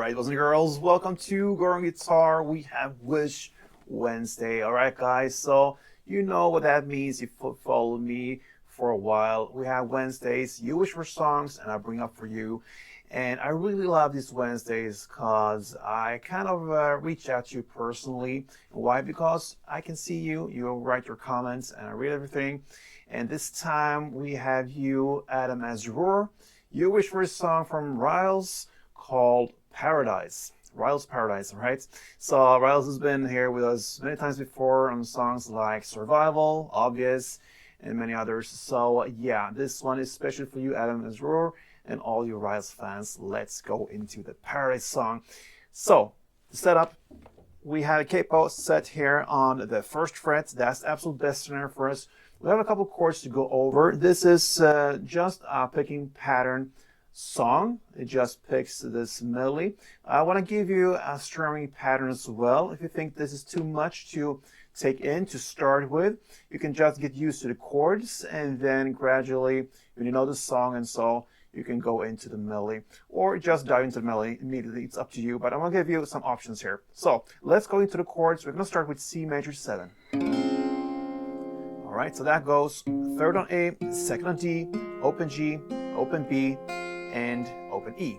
Alright, boys and girls, welcome to Go on Guitar. We have Wish Wednesday. Alright, guys, so you know what that means. You follow me for a while. We have Wednesdays. You wish for songs, and I bring up for you. And I really love these Wednesdays because I kind of reach out to you personally. Why? Because I can see you. You write your comments, and I read everything. And this time we have you, Adam Azur. You wish for a song from Rilès called Paradise. Rilès Paradise, right? So Rilès has been here with us many times before on songs like Survival, Obvious, and many others. So yeah, this one is special for you, Adam Azur, and all you Rilès fans. Let's go into the Paradise song. So the setup, we have a capo set here on the first fret. That's the absolute best snare for us. We have a couple chords to go over. This is just a picking pattern song. It just picks this melody. I want to give you a strumming pattern as well. If you think this is too much to take in to start with, you can just get used to the chords, and then gradually, when you know the song and so, you can go into the melody, or just dive into the melody immediately. It's up to you, but I'm going to give you some options here. So let's go into the chords. We're going to start with C major 7. All right, so that goes third on A, second on D, open G, open B, and open E.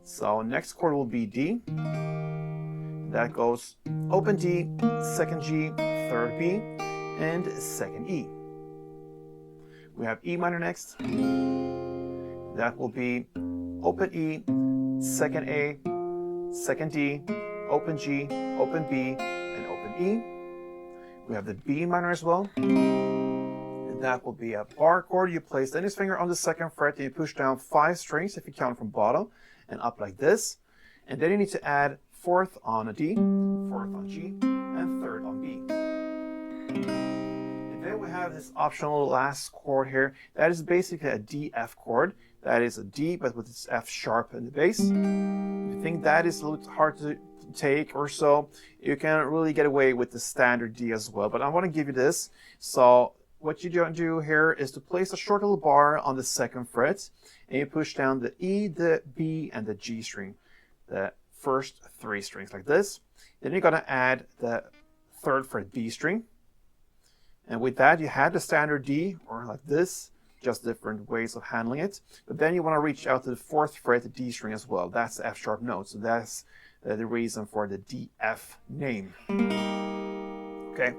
So next chord will be D. That goes open D, second G, third B, and second E. We have E minor next. That will be open E, second A, second D, open G, open B, and open E. We have the B minor as well. And that will be a bar chord. You place the index finger on the second fret and you push down 5 strings if you count from bottom and up like this. And then you need to add fourth on a D, fourth on G, and third on B. And then we have this optional last chord here. That is basically a D F chord. That is a D but with its F sharp in the bass. If you think that is a little hard to take or so, you can really get away with the standard D as well. But I want to give you this. So what you do here is to place a short little bar on the second fret, and you push down the E, the B, and the G string, the first 3 strings like this. Then you're going to add the third fret B string, and with that you have the standard D, or like this, just different ways of handling it. But then you want to reach out to the 4th fret D string as well. That's the F sharp note, so that's the reason for the DF name. Okay,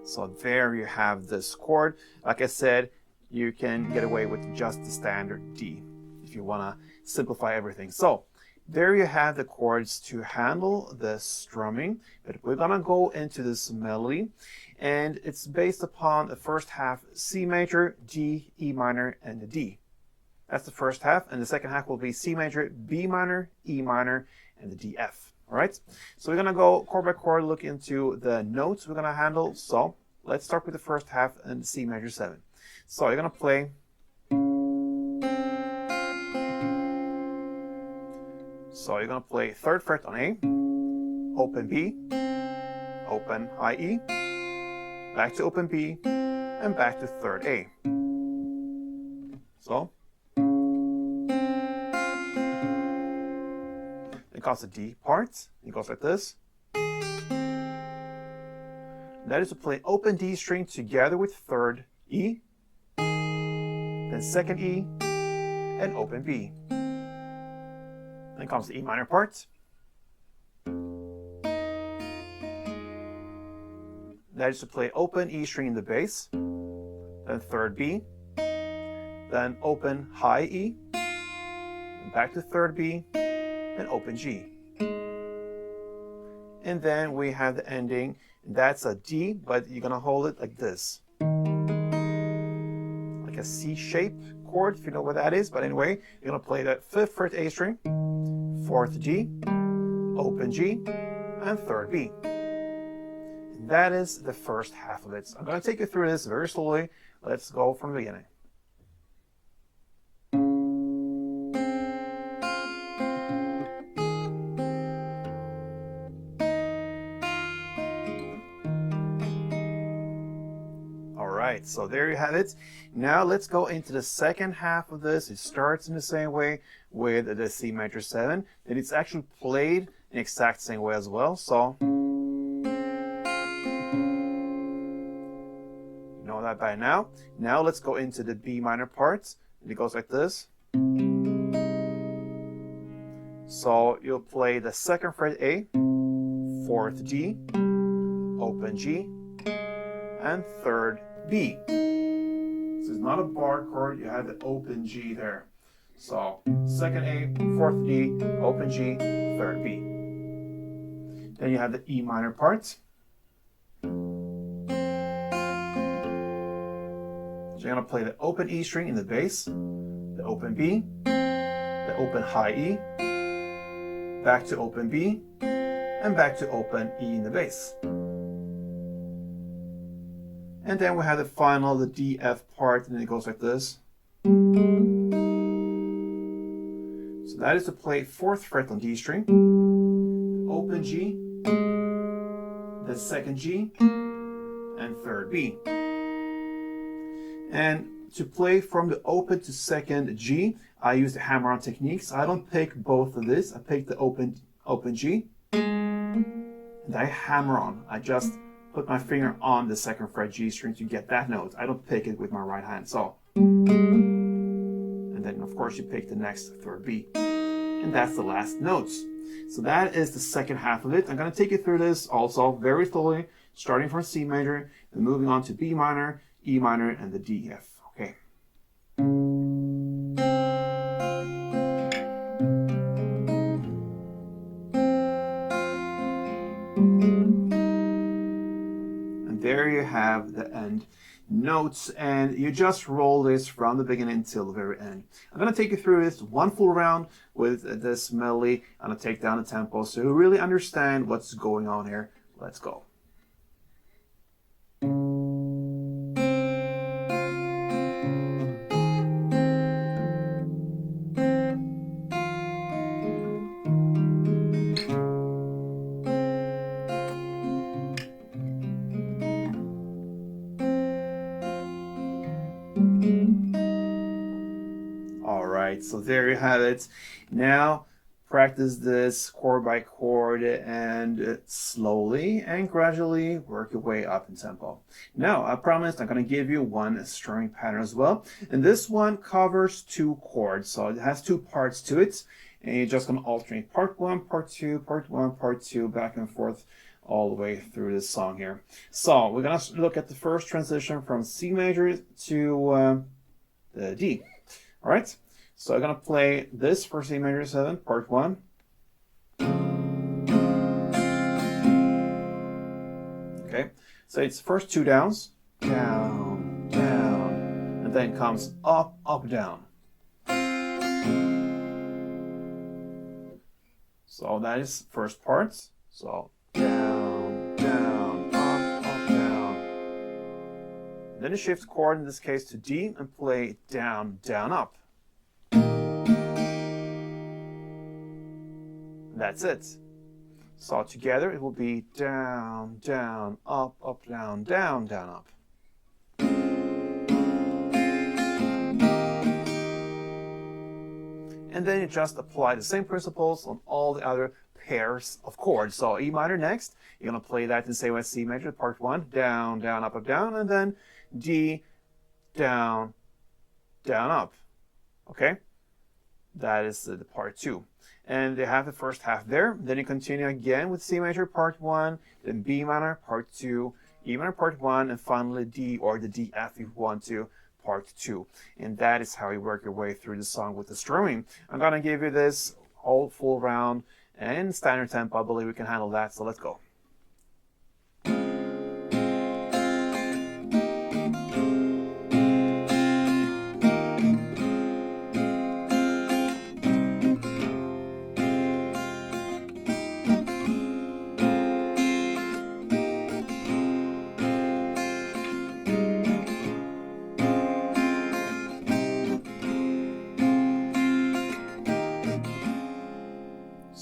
so there you have this chord. Like I said, you can get away with just the standard D if you want to simplify everything. So there you have the chords to handle the strumming, but we're gonna go into this melody, and it's based upon the first half C major, D, E minor, and the D. That's the first half, and the second half will be C major, B minor, E minor, and the DF. All right, so we're gonna go chord by chord, look into the notes we're gonna handle. So let's start with the first half and C major 7. So you're gonna play. So you're gonna play 3rd fret on A, open B, open high E, back to open B, and back to 3rd A. So it comes the D part. It goes like this. That is to play open D string together with 3rd E, then 2nd E, and open B. Then comes the E minor part. That is to play open E string in the bass, then 3rd B, then open high E, and back to 3rd B, and open G. And then we have the ending. That's a D, but you're gonna hold it like this, like a C shape chord, if you know what that is. But anyway, you're gonna play that 5th fret A string, 4th G, open G, and 3rd B. And that is the first half of it. So I'm gonna take you through this very slowly. Let's go from the beginning. right, so there you have it. Now let's go into the second half of this. It starts in the same way with the C major 7, and it's actually played in the exact same way as well. So you know that by now. Now let's go into the B minor part, and it goes like this. So you'll play the 2nd fret A, 4th D, open G, and 3rd B. This is not a bar chord, you have the open G there. So 2nd A, 4th D, open G, 3rd B. Then you have the E minor part. So you're going to play the open E string in the bass, the open B, the open high E, back to open B, and back to open E in the bass. And then we have the final, the D, F part, and it goes like this. So that is to play 4th fret on D string, open G, the 2nd G, and 3rd B. And to play from the open to 2nd G, I use the hammer-on techniques. I don't pick both of this. I pick the open G, and I hammer on. I just put my finger on the 2nd fret G string to get that note. I don't pick it with my right hand. So, and then of course you pick the next 3rd B, and that's the last notes. So that is the second half of it. I'm going to take you through this also very slowly, starting from C major, and moving on to B minor, E minor, and the D, F. Okay. There you have the end notes, and you just roll this from the beginning till the very end. I'm going to take you through this one full round with this melody. I'm going to take down the tempo so you really understand what's going on here. Let's go. So there you have it. Now practice this chord by chord and slowly and gradually work your way up in tempo. Now I promised I'm going to give you one strumming pattern as well, and this one covers 2 chords, so it has 2 parts to it, and you're just going to alternate part 1, part 2, part 1, part 2, back and forth all the way through this song here. So we're going to look at the first transition from C major to the D. All right. So I'm going to play this for C major 7, part 1. Okay, so it's first 2 downs, down, down, and then comes up, up, down. So that is first part. So down, down, up, down. Then you shift chord, in this case to D, and play down, down, up. That's it. So together it will be down, down, up, up, down, down, down, up. And then you just apply the same principles on all the other pairs of chords. So E minor next, you're going to play that in the same way as C major, part 1, down, down, up, down, and then D, down, down, up. Okay? That is the part 2. And you have the first half there. Then you continue again with C major, part 1, then B minor, part 2, E minor, part 1, and finally D or the D F if you want to, part 2. And that is how you work your way through the song with the strumming. I'm going to give you this whole full round and standard tempo. I believe we can handle that, so let's go.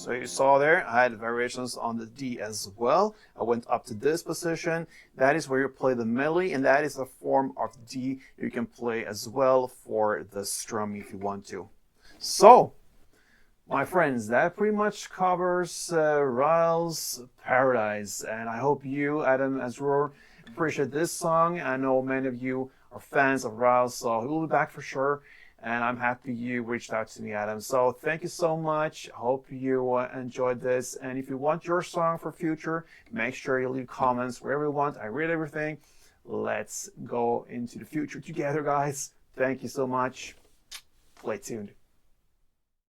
So you saw there, I had variations on the D as well. I went up to this position. That is where you play the melody, and that is a form of D you can play as well for the strumming if you want to. So, my friends, that pretty much covers Rilès Paradise, and I hope you, Adam Azror, appreciate this song. I know many of you are fans of Rilès, so he will be back for sure. And I'm happy you reached out to me, Adam. So thank you so much. Hope you enjoyed this. And if you want your song for future, make sure you leave comments wherever you want. I read everything. Let's go into the future together, guys. Thank you so much. Play tuned.